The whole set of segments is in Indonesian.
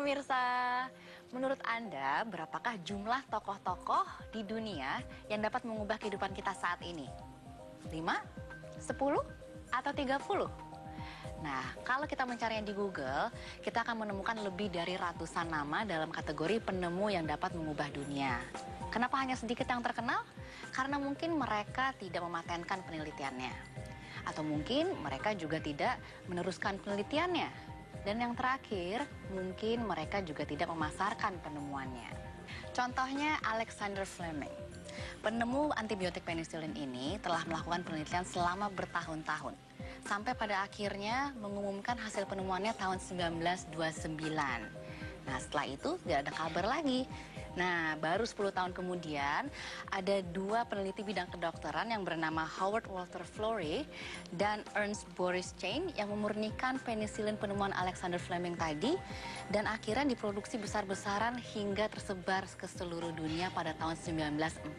pemirsa, menurut Anda berapakah jumlah tokoh-tokoh di dunia yang dapat mengubah kehidupan kita saat ini? 5, 10, atau 30? Nah, kalau kita mencarinya di Google, kita akan menemukan lebih dari ratusan nama dalam kategori penemu yang dapat mengubah dunia. Kenapa hanya sedikit yang terkenal? Karena mungkin mereka tidak mematenkan penelitiannya. Atau mungkin mereka juga tidak meneruskan penelitiannya. Dan yang terakhir, mungkin mereka juga tidak memasarkan penemuannya. Contohnya Alexander Fleming. Penemu antibiotik penisilin ini telah melakukan penelitian selama bertahun-tahun. Sampai pada akhirnya mengumumkan hasil penemuannya tahun 1929. Nah, setelah itu tidak ada kabar lagi. Nah, baru 10 tahun kemudian ada dua peneliti bidang kedokteran yang bernama Howard Walter Florey dan Ernst Boris Chain yang memurnikan penisilin penemuan Alexander Fleming tadi dan akhirnya diproduksi besar-besaran hingga tersebar ke seluruh dunia pada tahun 1945.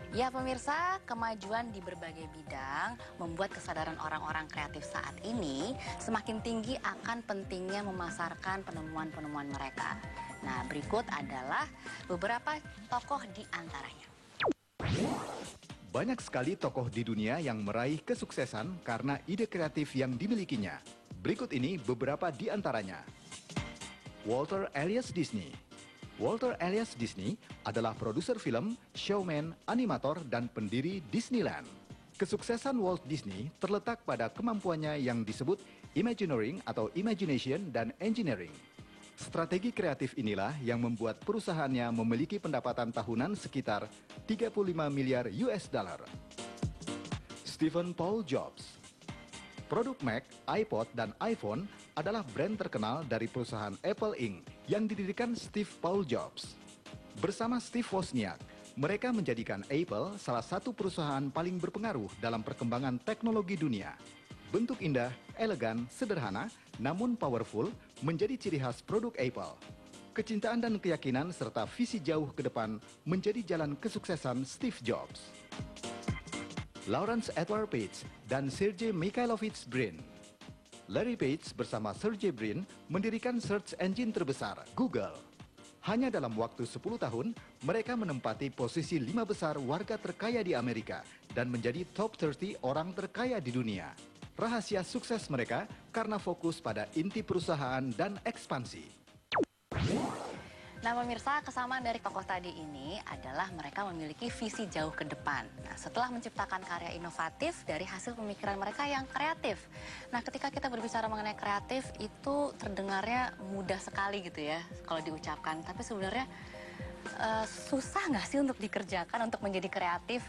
Ya pemirsa, kemajuan di berbagai bidang membuat kesadaran orang-orang kreatif saat ini semakin tinggi akan pentingnya memasarkan penemuan-penemuan mereka. Nah, berikut adalah beberapa tokoh di antaranya. Banyak sekali tokoh di dunia yang meraih kesuksesan karena ide kreatif yang dimilikinya. Berikut ini beberapa di antaranya. Walter Elias Disney. Walter Elias Disney adalah produser film, showman, animator, dan pendiri Disneyland. Kesuksesan Walt Disney terletak pada kemampuannya yang disebut Imagineering atau Imagination dan Engineering. Strategi kreatif inilah yang membuat perusahaannya memiliki pendapatan tahunan sekitar 35 miliar US dollar. Stephen Paul Jobs. Produk Mac, iPod, dan iPhone adalah brand terkenal dari perusahaan Apple Inc. yang didirikan Steve Paul Jobs. Bersama Steve Wozniak, mereka menjadikan Apple salah satu perusahaan paling berpengaruh dalam perkembangan teknologi dunia. Bentuk indah, elegan, sederhana, namun powerful menjadi ciri khas produk Apple. Kecintaan dan keyakinan serta visi jauh ke depan menjadi jalan kesuksesan Steve Jobs. Lawrence Edward Page dan Sergey Mikhailovich Brin. Larry Page bersama Sergey Brin mendirikan search engine terbesar, Google. Hanya dalam waktu 10 tahun, mereka menempati posisi 5 besar warga terkaya di Amerika dan menjadi top 30 orang terkaya di dunia. Rahasia sukses mereka karena fokus pada inti perusahaan dan ekspansi. Nah pemirsa, kesamaan dari tokoh tadi ini adalah mereka memiliki visi jauh ke depan. Nah, setelah menciptakan karya inovatif dari hasil pemikiran mereka yang kreatif. Nah, ketika kita berbicara mengenai kreatif, itu terdengarnya mudah sekali gitu ya, kalau diucapkan. Tapi sebenarnya susah nggak sih untuk dikerjakan, untuk menjadi kreatif?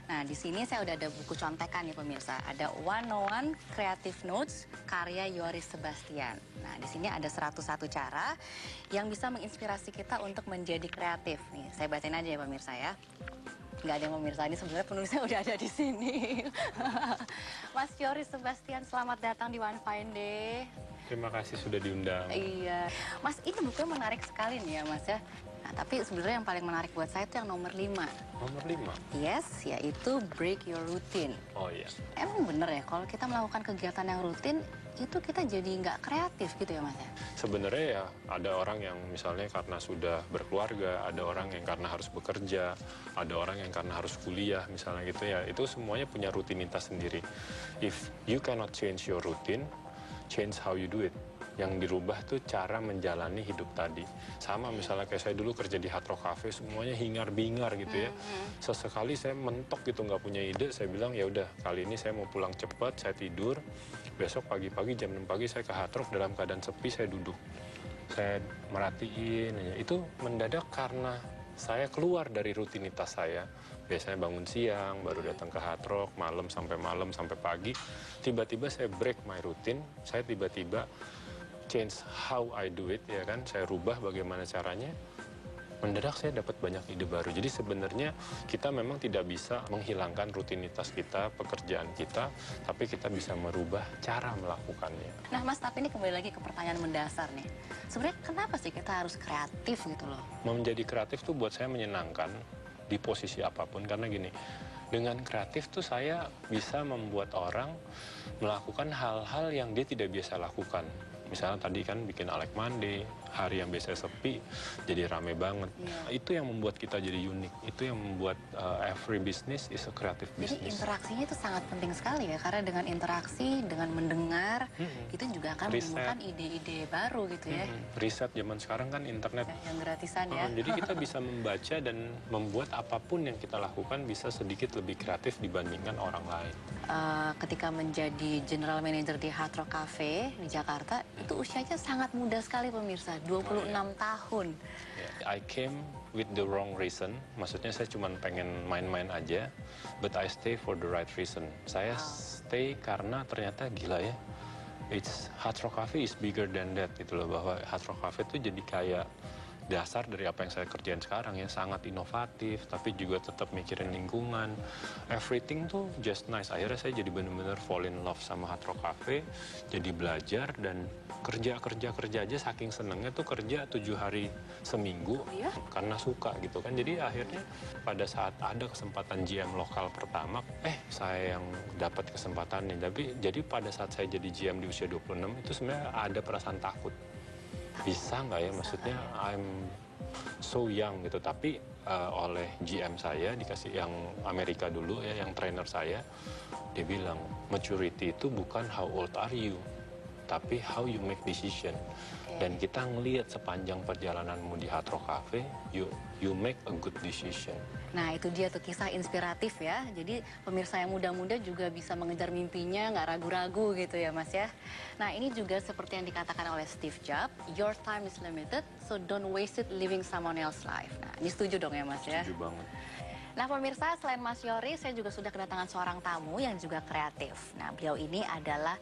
Nah, di sini saya udah ada buku contekan nih pemirsa. Ada 101 Creative Notes karya Yoris Sebastian. Nah, di sini ada 101 cara yang bisa menginspirasi kita untuk menjadi kreatif. Nih, saya bacain aja ya pemirsa ya. Nggak ada yang pemirsa, ini sebenarnya penulisnya udah ada di sini. Mas Yoris Sebastian, selamat datang di One Fine Day. Terima kasih sudah diundang. Iya, Mas, ini bukunya menarik sekali nih ya Mas ya. Nah, tapi sebenarnya yang paling menarik buat saya itu yang nomor 5. Nomor 5? Yes, yaitu break your routine. Oh iya. Emang bener ya, kalau kita melakukan kegiatan yang rutin, itu kita jadi nggak kreatif gitu ya Mas ya? Sebenarnya ya ada orang yang misalnya karena sudah berkeluarga, ada orang yang karena harus bekerja, ada orang yang karena harus kuliah misalnya gitu ya. Itu semuanya punya rutinitas sendiri. If you cannot change your routine, change how you do it. Yang dirubah tuh cara menjalani hidup tadi. Sama misalnya kayak saya dulu kerja di Hard Rock Cafe, semuanya hingar-bingar gitu ya. Sesekali saya mentok gitu nggak punya ide, saya bilang ya udah kali ini saya mau pulang cepat, saya tidur. Besok pagi-pagi jam 6 pagi saya ke Hard Rock dalam keadaan sepi, saya duduk. Saya merhatiin aja. Itu mendadak karena saya keluar dari rutinitas saya. Biasanya bangun siang, baru datang ke Hard Rock, malam sampai pagi. Tiba-tiba saya break my routine, saya tiba-tiba change how I do it, ya kan, saya rubah bagaimana caranya, mendadak saya dapat banyak ide baru. Jadi sebenarnya kita memang tidak bisa menghilangkan rutinitas kita, pekerjaan kita, tapi kita bisa merubah cara melakukannya. Nah Mas, tapi ini kembali lagi ke pertanyaan mendasar nih. Sebenarnya kenapa sih kita harus kreatif gitu loh? Menjadi kreatif tuh buat saya menyenangkan di posisi apapun, karena gini, Dengan kreatif tuh saya bisa membuat orang melakukan hal-hal yang dia tidak biasa lakukan. Misalnya tadi kan bikin Alec Monday, hari yang biasa sepi, jadi rame banget. Itu yang membuat kita jadi unik. Itu yang membuat every business is a creative Jadi business. interaksinya itu sangat penting sekali ya, karena dengan interaksi, dengan mendengar, itu juga akan Riset. menimbulkan ide-ide baru gitu ya, Riset zaman sekarang kan internet. yang gratisan ya. Jadi kita bisa membaca dan membuat apapun yang kita lakukan bisa sedikit lebih kreatif dibandingkan orang lain. Ketika menjadi general manager di Hard Rock Cafe di Jakarta, itu usianya sangat muda sekali pemirsa, 26 tahun. I came with the wrong reason. Maksudnya saya cuma pengen main-main aja, but I stay for the right reason. Saya stay karena ternyata gila ya. Hard Rock Cafe is bigger than that gitu loh, bahwa Hard Rock Cafe itu jadi kayak dasar dari apa yang saya kerjain sekarang ya, sangat inovatif tapi juga tetap mikirin lingkungan, everything tuh just nice. Akhirnya saya jadi bener-bener fall in love sama Hard Rock Cafe, jadi belajar dan kerja aja saking senengnya tuh kerja 7 hari seminggu karena suka gitu kan. Jadi akhirnya pada saat ada kesempatan GM lokal pertama, saya yang dapat kesempatannya. Tapi jadi pada saat saya jadi GM di usia 26 itu sebenarnya ada perasaan takut. Bisa nggak ya, maksudnya I'm so young gitu, tapi oleh GM saya dikasih yang Amerika dulu ya, yang trainer saya, dia bilang maturity itu bukan how old are you, tapi how you make decision. Dan kita ngelihat sepanjang perjalananmu di Hard Rock Cafe, you make a good decision. Nah itu dia tuh kisah inspiratif ya. Jadi pemirsa yang muda-muda juga bisa mengejar mimpinya, nggak ragu-ragu gitu ya Mas ya. Nah ini juga seperti yang dikatakan oleh Steve Jobs, your time is limited, so don't waste it living someone else's life. Nah ini setuju dong ya Mas ya? Setuju banget. Nah pemirsa, selain Mas Yoris, saya juga sudah kedatangan seorang tamu yang juga kreatif. Nah beliau ini adalah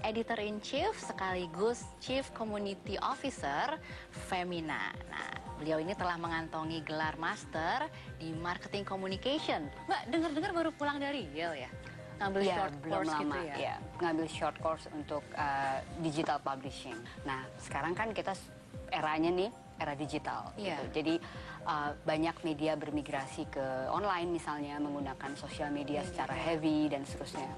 Editor-in-Chief sekaligus Chief Community Officer Femina. Nah beliau ini telah mengantongi gelar Master di Marketing Communication. Mbak, dengar-dengar baru pulang dari Yale ya? Ngambil short belum course lama, gitu ya? ngambil short course untuk digital publishing. Nah, sekarang kan kita eranya nih, era digital. Iya. Gitu. Jadi banyak media bermigrasi ke online misalnya, menggunakan sosial media secara heavy dan seterusnya.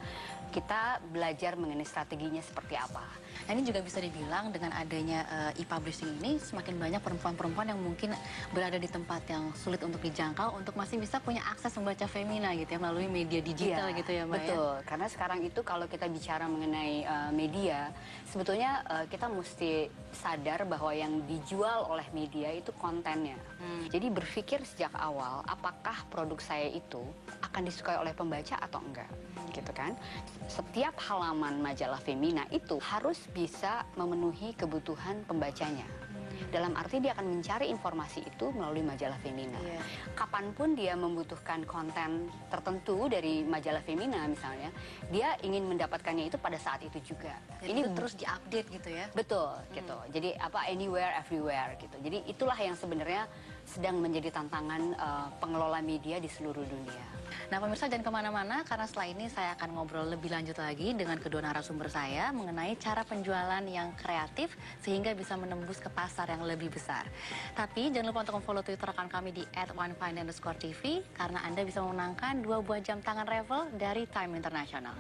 Kita belajar mengenai strateginya seperti apa. Nah ini juga bisa dibilang dengan adanya e-publishing ini semakin banyak perempuan-perempuan yang mungkin berada di tempat yang sulit untuk dijangkau untuk masih bisa punya akses membaca Femina gitu ya melalui media digital gitu ya Mbak betul. Karena sekarang itu kalau kita bicara mengenai media, sebetulnya kita mesti sadar bahwa yang dijual oleh media itu kontennya. Jadi berpikir sejak awal apakah produk saya itu akan disukai oleh pembaca atau enggak, gitu kan? Setiap halaman majalah Femina itu harus bisa memenuhi kebutuhan pembacanya. Dalam arti dia akan mencari informasi itu melalui majalah Femina. Iya. Kapanpun dia membutuhkan konten tertentu dari majalah Femina misalnya, dia ingin mendapatkannya itu pada saat itu juga. Dan ini terus diupdate gitu ya? Betul, gitu. Jadi anywhere, everywhere gitu. Jadi itulah yang sebenarnya sedang menjadi tantangan pengelola media di seluruh dunia. Nah pemirsa jangan kemana-mana karena setelah ini saya akan ngobrol lebih lanjut lagi dengan kedua narasumber saya mengenai cara penjualan yang kreatif sehingga bisa menembus ke pasar yang lebih besar. Tapi jangan lupa untuk follow Twitter rekan kami di @onefine_tv karena Anda bisa memenangkan 2 buah jam tangan Revel dari Time International.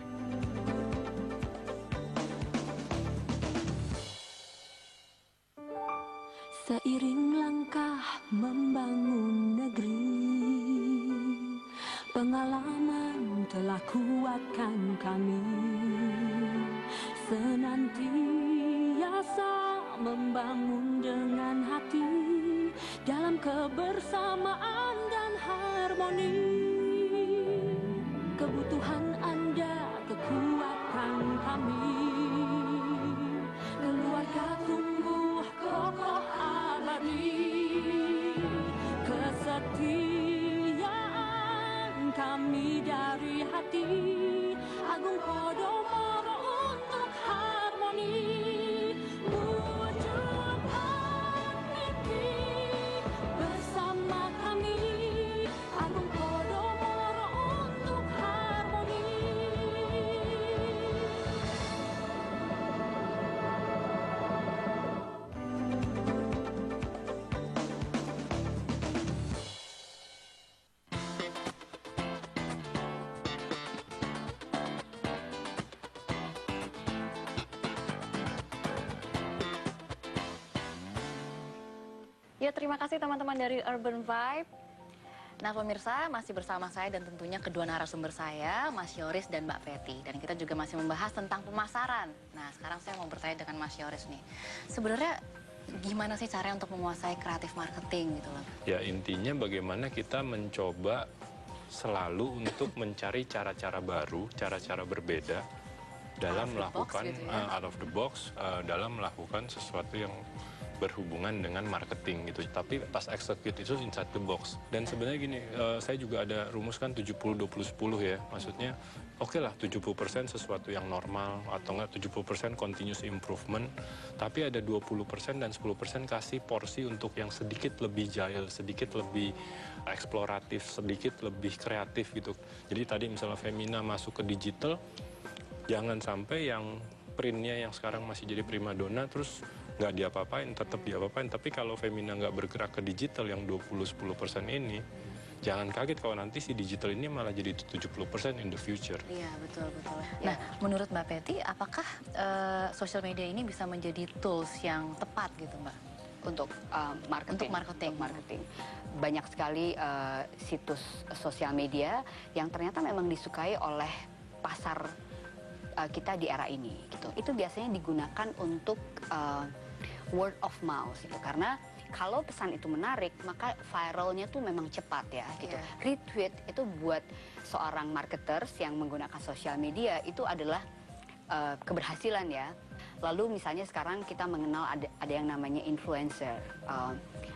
Seiring langkah membangun negeri, pengalaman telah kuatkan kami, senantiasa membangun dengan hati, dalam kebersamaan dan harmoni. Kebutuhan Anda, kekuatan kami, keluarga tumbuh kokoh abadi, kesetiaan kami dari hati, Agung Podomoro untuk harmoni. Wujud Niki bersama kami, Agung Podomoro. Ya, terima kasih teman-teman dari Urban Vibe. Nah pemirsa, masih bersama saya dan tentunya kedua narasumber saya, Mas Yoris dan Mbak Fetty. Dan kita juga masih membahas tentang pemasaran. Nah sekarang saya mau bertanya dengan Mas Yoris nih. Sebenarnya gimana sih caranya untuk menguasai kreatif marketing gitu loh? Ya intinya bagaimana kita mencoba selalu untuk mencari cara-cara baru, cara-cara berbeda dalam melakukan out of the box, dalam melakukan sesuatu yang berhubungan dengan marketing gitu. Tapi pas execute itu inside the box. Dan sebenarnya gini, saya juga ada rumuskan 70-20-10 ya. Maksudnya oke lah 70% sesuatu yang normal atau enggak 70% continuous improvement. Tapi ada 20% dan 10% kasih porsi untuk yang sedikit lebih jahil, sedikit lebih eksploratif, sedikit lebih kreatif gitu. Jadi tadi misalnya Femina masuk ke digital, jangan sampai yang printnya yang sekarang masih jadi primadona terus nggak diapa-apain, tetap diapa-apain. Tapi kalau Femina nggak bergerak ke digital yang 20-10% ini, jangan kaget kalau nanti si digital ini malah jadi 70% in the future. Iya, betul-betul. Nah, menurut Mbak Fetty, apakah sosial media ini bisa menjadi tools yang tepat gitu Mbak? Untuk marketing. Banyak sekali situs sosial media yang ternyata memang disukai oleh pasar kita di era ini gitu. Itu biasanya digunakan untuk word of mouth gitu. Karena kalau pesan itu menarik, maka viralnya tuh memang cepat ya gitu. Retweet itu buat seorang marketers yang menggunakan sosial media itu adalah keberhasilan ya. Lalu misalnya sekarang kita mengenal ada yang namanya influencer,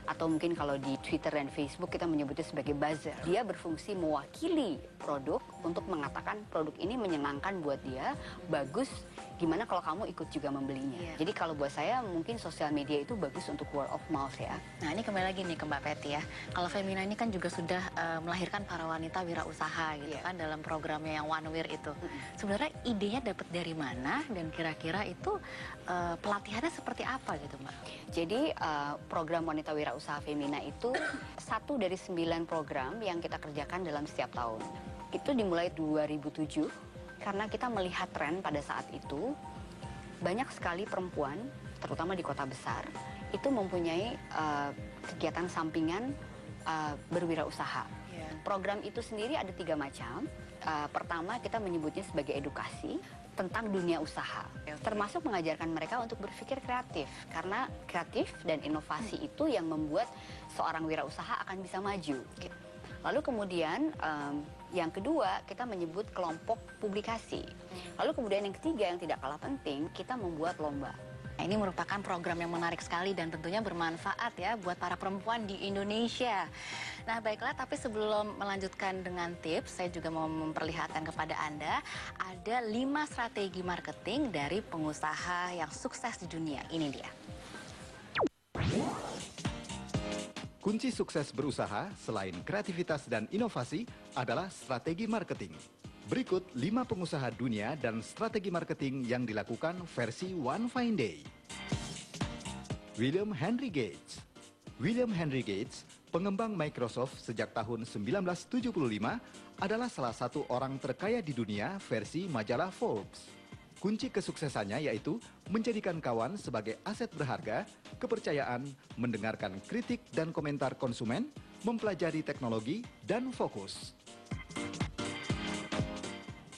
atau mungkin kalau di Twitter dan Facebook kita menyebutnya sebagai buzzer. Dia berfungsi mewakili produk untuk mengatakan produk ini menyenangkan buat dia, bagus, gimana kalau kamu ikut juga membelinya. Jadi kalau buat saya mungkin sosial media itu bagus untuk word of mouth ya. Nah ini kembali lagi nih ke Mbak Fetty ya. Kalau Femina ini kan juga sudah melahirkan para wanita wirausaha gitu kan dalam programnya yang One Wear itu. Sebenarnya idenya dapat dari mana dan kira-kira itu pelatihannya seperti apa gitu Mbak? Jadi program Wanita Wirausaha Femina itu satu dari 9 program yang kita kerjakan dalam setiap tahun. Itu dimulai 2007 karena kita melihat tren pada saat itu banyak sekali perempuan, terutama di kota besar, itu mempunyai kegiatan sampingan berwirausaha. Program itu sendiri ada 3 macam. Pertama kita menyebutnya sebagai edukasi tentang dunia usaha, termasuk mengajarkan mereka untuk berpikir kreatif, karena kreatif dan inovasi itu yang membuat seorang wirausaha akan bisa maju. Lalu kemudian yang kedua kita menyebut kelompok publikasi. Lalu kemudian yang ketiga yang tidak kalah penting, kita membuat lomba. Nah, ini merupakan program yang menarik sekali dan tentunya bermanfaat ya buat para perempuan di Indonesia. Nah baiklah, tapi sebelum melanjutkan dengan tips, saya juga mau memperlihatkan kepada Anda ada 5 strategi marketing dari pengusaha yang sukses di dunia. Ini dia. Kunci sukses berusaha selain kreativitas dan inovasi adalah strategi marketing. Berikut 5 pengusaha dunia dan strategi marketing yang dilakukan versi One Fine Day. William Henry Gates. William Henry Gates, pengembang Microsoft sejak tahun 1975, adalah salah satu orang terkaya di dunia versi majalah Forbes. Kunci kesuksesannya yaitu menjadikan kawan sebagai aset berharga, kepercayaan, mendengarkan kritik dan komentar konsumen, mempelajari teknologi, dan fokus.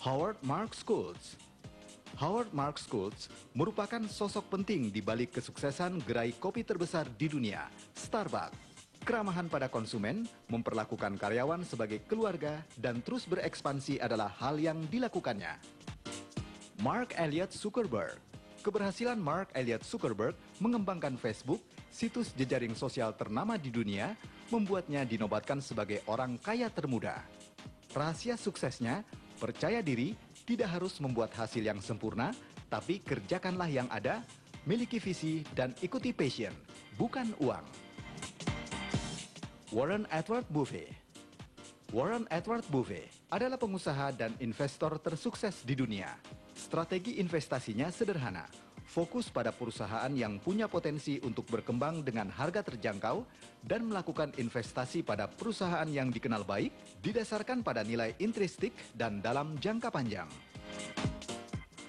Howard Marks Schultz. Howard Marks Schultz merupakan sosok penting di balik kesuksesan gerai kopi terbesar di dunia, Starbucks. Keramahan pada konsumen, memperlakukan karyawan sebagai keluarga, dan terus berekspansi adalah hal yang dilakukannya. Mark Elliott Zuckerberg. Keberhasilan Mark Elliott Zuckerberg mengembangkan Facebook, situs jejaring sosial ternama di dunia, membuatnya dinobatkan sebagai orang kaya termuda. Rahasia suksesnya, percaya diri, tidak harus membuat hasil yang sempurna, tapi kerjakanlah yang ada, miliki visi, dan ikuti passion, bukan uang. Warren Edward Buffett. Warren Edward Buffett adalah pengusaha dan investor tersukses di dunia. Strategi investasinya sederhana, fokus pada perusahaan yang punya potensi untuk berkembang dengan harga terjangkau dan melakukan investasi pada perusahaan yang dikenal baik, didasarkan pada nilai intrinsik dan dalam jangka panjang.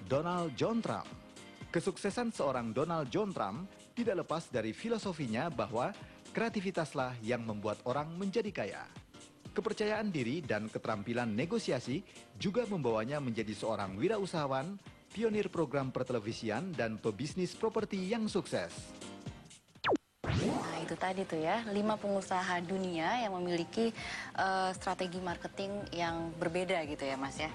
Donald John Trump. Kesuksesan seorang Donald John Trump tidak lepas dari filosofinya bahwa Kreativitaslah yang membuat orang menjadi kaya. Kepercayaan diri dan keterampilan negosiasi juga membawanya menjadi seorang wirausahawan, pionir program pertelevisian, dan pebisnis properti yang sukses. Nah itu tadi tuh ya, 5 pengusaha dunia yang memiliki strategi marketing yang berbeda gitu ya Mas ya.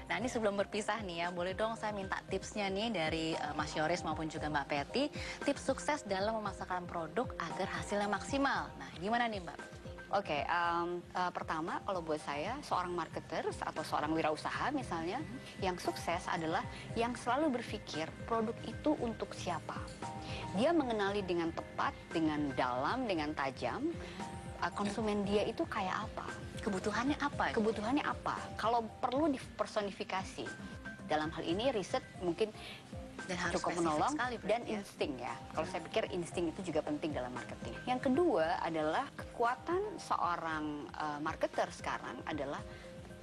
Nah ini sebelum berpisah nih ya, boleh dong saya minta tipsnya nih dari Mas Yoris maupun juga Mbak Peti, tips sukses dalam memasarkan produk agar hasilnya maksimal. Nah gimana nih Mbak? Oke, pertama kalau buat saya seorang marketers atau seorang wirausaha misalnya yang sukses adalah yang selalu berpikir produk itu untuk siapa. Dia mengenali dengan tepat, dengan dalam, dengan tajam konsumen dia itu kayak apa. Kebutuhannya apa? Kebutuhannya apa? Kalau perlu dipersonifikasi. Dalam hal ini riset mungkin Dan harus cukup spesifik menolong sekali berarti dan ya. insting ya. Kalau saya pikir insting itu juga penting dalam marketing. Yang kedua adalah kekuatan seorang marketer sekarang adalah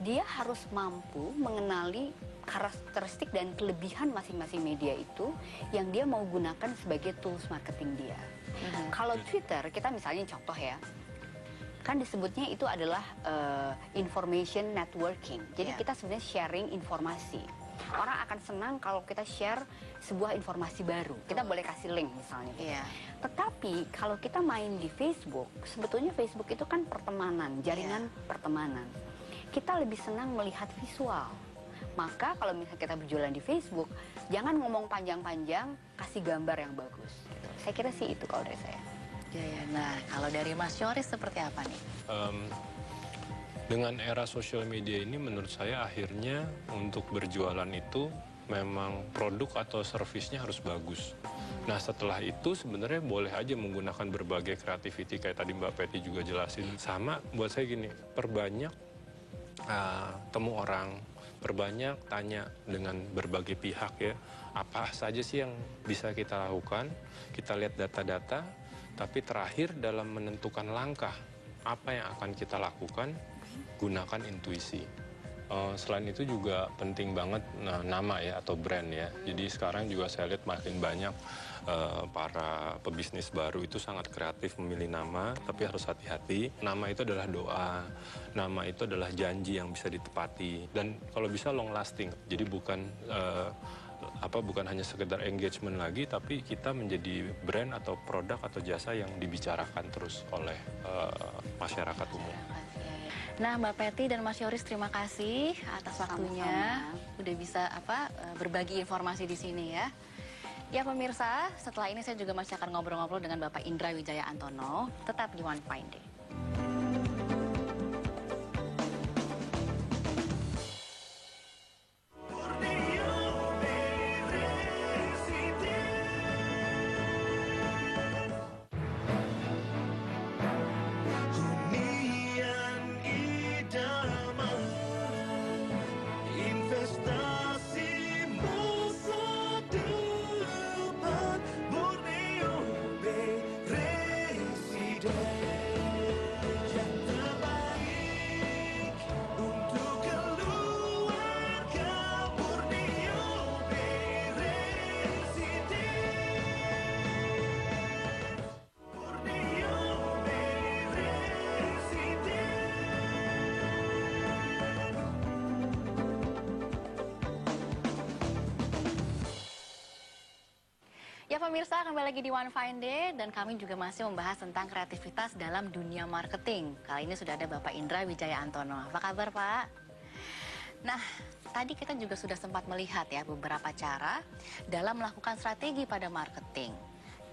dia harus mampu mengenali karakteristik dan kelebihan masing-masing media itu yang dia mau gunakan sebagai tools marketing dia. Kalau Twitter, kita misalnya contoh ya, kan disebutnya itu adalah information networking. Jadi Yeah. kita sebenarnya sharing informasi. Orang akan senang kalau kita share sebuah informasi baru. Kita boleh kasih link misalnya. Iya. Tetapi kalau kita main di Facebook, sebetulnya Facebook itu kan pertemanan, jaringan pertemanan. Kita lebih senang melihat visual. Maka kalau misalnya kita berjualan di Facebook, jangan ngomong panjang-panjang, kasih gambar yang bagus. Gitu. Saya kira sih itu kalau dari saya. Ya. Nah kalau dari Mas Yoris seperti apa nih? Dengan era sosial media ini menurut saya akhirnya untuk berjualan itu memang produk atau servisnya harus bagus. Nah setelah itu sebenarnya boleh aja menggunakan berbagai kreativiti kayak tadi Mbak Peti juga jelasin. Sama buat saya gini, perbanyak temu orang, perbanyak tanya dengan berbagai pihak ya. Apa saja sih yang bisa kita lakukan, kita lihat data-data, tapi terakhir dalam menentukan langkah apa yang akan kita lakukan, gunakan intuisi. Selain itu juga penting banget nama ya atau brand ya. Jadi sekarang juga saya lihat makin banyak para pebisnis baru itu sangat kreatif memilih nama, tapi harus hati-hati. Nama itu adalah doa, nama itu adalah janji yang bisa ditepati dan kalau bisa long lasting. Jadi bukan hanya sekedar engagement lagi, tapi kita menjadi brand atau produk atau jasa yang dibicarakan terus oleh masyarakat umum. Nah Mbak Peti dan Mas Yoris terima kasih atas waktunya. Sama-sama. Udah bisa berbagi informasi di sini ya. Ya pemirsa, setelah ini saya juga masih akan ngobrol-ngobrol dengan Bapak Indra Wijaya Antono. Tetap di One Fine Day. Hunian idaman, investasi masa depan, Borneo Bay Residen yang terbaik untuk keluarga. Borneo Bay Residen, Borneo Bay Residen. Ya pemirsa, kembali lagi di One Fine Day dan kami juga masih membahas tentang kreativitas dalam dunia marketing. Kali ini sudah ada Bapak Indra Wijaya Antono. Apa kabar Pak? Nah, tadi kita juga sudah sempat melihat ya beberapa cara dalam melakukan strategi pada marketing.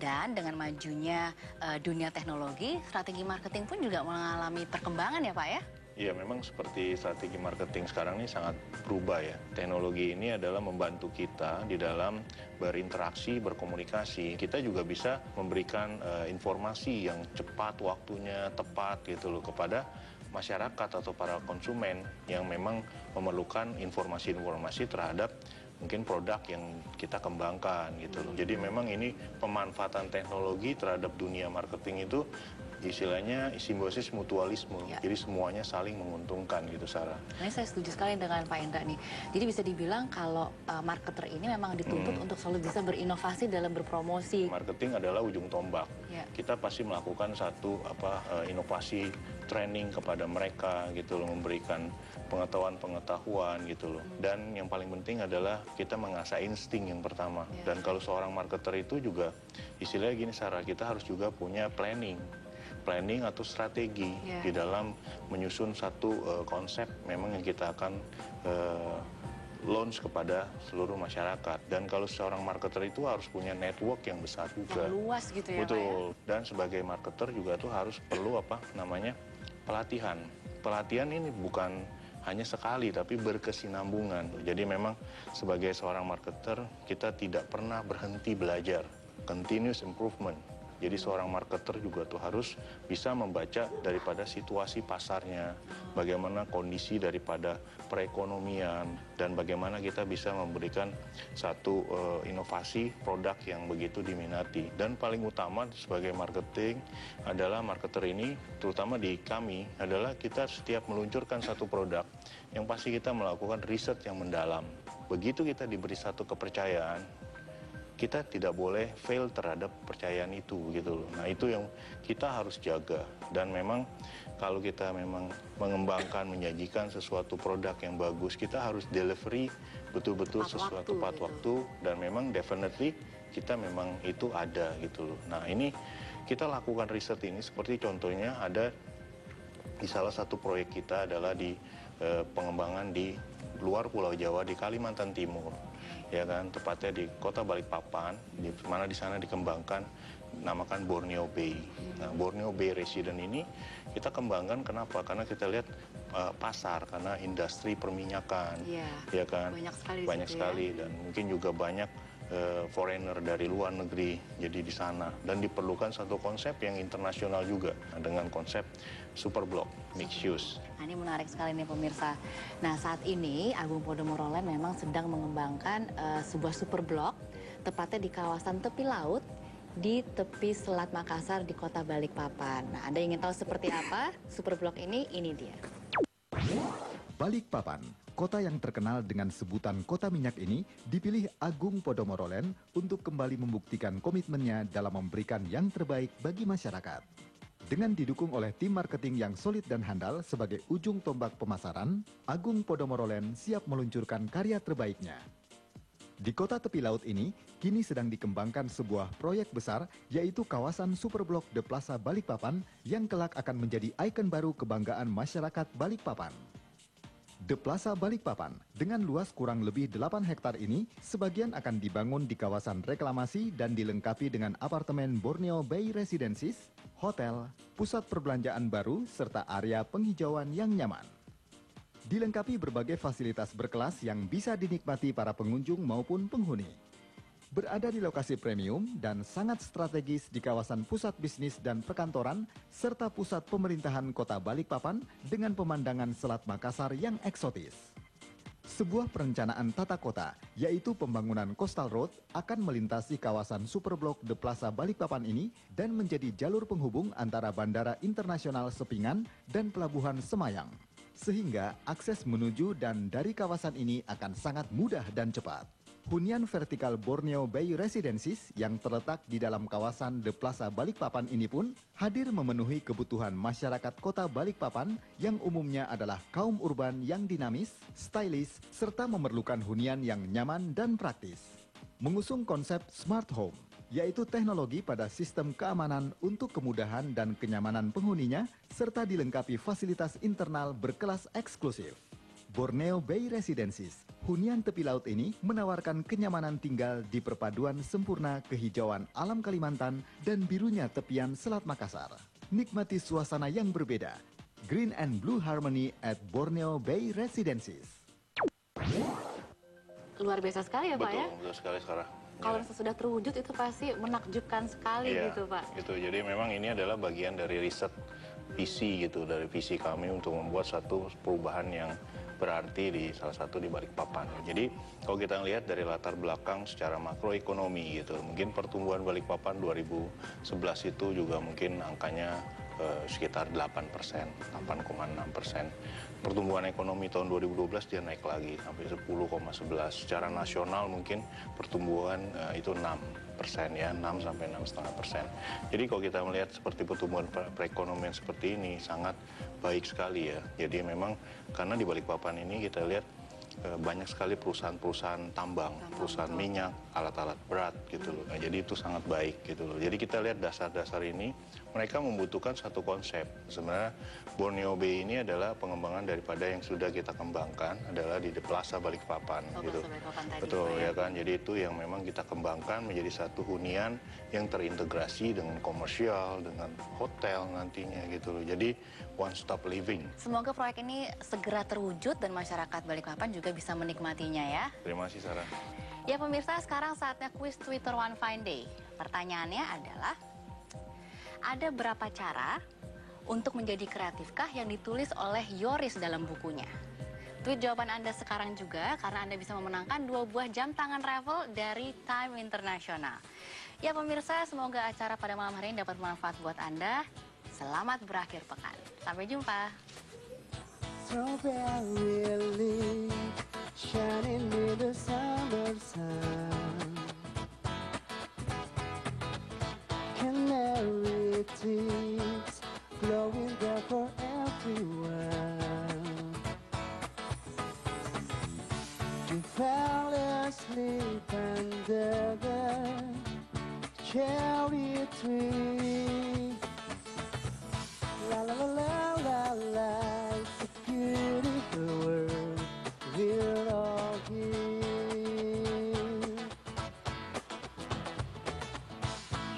Dan dengan majunya dunia teknologi, strategi marketing pun juga mengalami perkembangan ya Pak ya? Iya, memang seperti strategi marketing sekarang ini sangat berubah ya. Teknologi ini adalah membantu kita di dalam berinteraksi, berkomunikasi. Kita juga bisa memberikan informasi yang cepat, waktunya tepat gitu loh kepada masyarakat atau para konsumen yang memang memerlukan informasi-informasi terhadap mungkin produk yang kita kembangkan gitu loh. Jadi memang ini pemanfaatan teknologi terhadap dunia marketing itu istilahnya simbiosis mutualisme. Ya. Jadi semuanya saling menguntungkan gitu, Sarah. Ini saya setuju sekali dengan Pak Indra nih. Jadi bisa dibilang kalau marketer ini memang dituntut untuk selalu bisa berinovasi dalam berpromosi. Marketing adalah ujung tombak. Ya. Kita pasti melakukan satu inovasi training kepada mereka gitu loh, memberikan pengetahuan gitu loh. Dan yang paling penting adalah kita mengasah insting yang pertama. Ya. Dan kalau seorang marketer itu juga istilahnya gini, Sarah, kita harus juga punya planning atau strategi Ya. di dalam menyusun satu konsep memang yang kita akan launch kepada seluruh masyarakat. Dan kalau seorang marketer itu harus punya network yang besar juga. Yang luas gitu ya, Pak ya? Betul. Dan sebagai marketer juga tuh harus perlu pelatihan. Pelatihan ini bukan hanya sekali tapi berkesinambungan. Jadi memang sebagai seorang marketer kita tidak pernah berhenti belajar. Continuous improvement. Jadi seorang marketer juga tuh harus bisa membaca daripada situasi pasarnya, bagaimana kondisi daripada perekonomian, dan bagaimana kita bisa memberikan satu inovasi produk yang begitu diminati. Dan paling utama sebagai marketing adalah marketer ini, terutama di kami, adalah kita setiap meluncurkan satu produk, yang pasti kita melakukan riset yang mendalam. Begitu kita diberi satu kepercayaan, kita tidak boleh fail terhadap kepercayaan itu gitu loh. Nah itu yang kita harus jaga. Dan memang kalau kita memang mengembangkan, menyajikan sesuatu produk yang bagus, kita harus delivery betul-betul sesuatu tepat waktu. Dan memang definitely kita memang itu ada gitu loh. Nah ini kita lakukan riset ini seperti contohnya ada di salah satu proyek kita adalah di pengembangan di luar Pulau Jawa di Kalimantan Timur. Ya kan, tepatnya di kota Balikpapan, di mana di sana dikembangkan namakan Borneo Bay. Nah, Borneo Bay Resident ini kita kembangkan kenapa? Karena kita lihat pasar, karena industri perminyakan, Iya, ya kan, banyak sekali di banyak situ ya. sekali, dan mungkin juga banyak foreigner dari luar negeri jadi di sana, dan diperlukan satu konsep yang internasional juga dengan konsep super block mixed use. Nah, ini menarik sekali nih pemirsa. Nah, saat ini Agung Podomoro Land memang sedang mengembangkan sebuah super blok, tepatnya di kawasan tepi laut, di tepi Selat Makassar di kota Balikpapan. Nah, Anda ingin tahu seperti apa super blok ini dia. Balikpapan, kota yang terkenal dengan sebutan kota minyak ini, dipilih Agung Podomoro Land untuk kembali membuktikan komitmennya dalam memberikan yang terbaik bagi masyarakat. Dengan didukung oleh tim marketing yang solid dan handal sebagai ujung tombak pemasaran, Agung Podomoro Land siap meluncurkan karya terbaiknya. Di kota tepi laut ini, kini sedang dikembangkan sebuah proyek besar, yaitu kawasan Superblok The Plaza Balikpapan yang kelak akan menjadi ikon baru kebanggaan masyarakat Balikpapan. The Plaza Balikpapan dengan luas kurang lebih 8 hektar ini sebagian akan dibangun di kawasan reklamasi dan dilengkapi dengan apartemen Borneo Bay Residences, hotel, pusat perbelanjaan baru, serta area penghijauan yang nyaman. Dilengkapi berbagai fasilitas berkelas yang bisa dinikmati para pengunjung maupun penghuni. Berada di lokasi premium dan sangat strategis di kawasan pusat bisnis dan perkantoran, serta pusat pemerintahan kota Balikpapan dengan pemandangan Selat Makassar yang eksotis. Sebuah perencanaan tata kota, yaitu pembangunan Coastal Road, akan melintasi kawasan Superblok The Plaza Balikpapan ini dan menjadi jalur penghubung antara Bandara Internasional Sepingan dan Pelabuhan Semayang. Sehingga akses menuju dan dari kawasan ini akan sangat mudah dan cepat. Hunian vertikal Borneo Bay Residences yang terletak di dalam kawasan The Plaza Balikpapan ini pun hadir memenuhi kebutuhan masyarakat kota Balikpapan yang umumnya adalah kaum urban yang dinamis, stylish, serta memerlukan hunian yang nyaman dan praktis. Mengusung konsep smart home, yaitu teknologi pada sistem keamanan untuk kemudahan dan kenyamanan penghuninya, serta dilengkapi fasilitas internal berkelas eksklusif. Borneo Bay Residences, hunian tepi laut ini menawarkan kenyamanan tinggal di perpaduan sempurna kehijauan alam Kalimantan dan birunya tepian Selat Makassar. Nikmati suasana yang berbeda. Green and Blue Harmony at Borneo Bay Residences. Luar biasa sekali ya Pak ya? Betul sekali, Sarah. Kalau sudah terwujud itu pasti menakjubkan sekali Iya, gitu Pak. Gitu. Jadi memang ini adalah bagian dari riset visi gitu, dari visi kami untuk membuat satu perubahan yang berarti di salah satu di Balikpapan. Jadi kalau kita lihat dari latar belakang secara makroekonomi gitu, mungkin pertumbuhan Balikpapan 2011 itu juga mungkin angkanya sekitar 8%, 8,6%. Pertumbuhan ekonomi tahun 2012 dia naik lagi sampai 10,11. Secara nasional mungkin pertumbuhan itu 6%, ya, 6 sampai 6,5%. Jadi kalau kita melihat seperti pertumbuhan perekonomian seperti ini sangat baik sekali ya. Jadi memang karena di Balikpapan ini kita lihat banyak sekali perusahaan-perusahaan tambang, perusahaan minyak, alat-alat berat gitu loh. Nah, jadi itu sangat baik gitu loh. Jadi kita lihat dasar-dasar ini mereka membutuhkan satu konsep. Sebenarnya Borneo Bay ini adalah pengembangan daripada yang sudah kita kembangkan adalah di Plaza Balikpapan gitu. Balikpapan tadi, Betul Pak, ya kan. Jadi itu yang memang kita kembangkan menjadi satu hunian yang terintegrasi dengan komersial, dengan hotel nantinya gitu loh. Jadi one stop living. Semoga proyek ini segera terwujud dan masyarakat Balikpapan juga bisa menikmatinya ya. Terima kasih Sarah. Ya pemirsa, sekarang saatnya kuis Twitter One Fine Day. Pertanyaannya adalah, ada berapa cara untuk menjadi kreatifkah yang ditulis oleh Yoris dalam bukunya? Tweet jawaban Anda sekarang juga karena Anda bisa memenangkan 2 buah jam tangan travel dari Time International. Ya pemirsa, semoga acara pada malam hari ini dapat bermanfaat buat Anda. Selamat berakhir pekan. Sampai jumpa. Strawberry leaf shining in the summer sun. Canary teeth glowing there for everyone. You fell asleep under the cherry tree. La la la la la la, it's a beautiful world we're all in.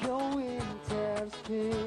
Your winter's been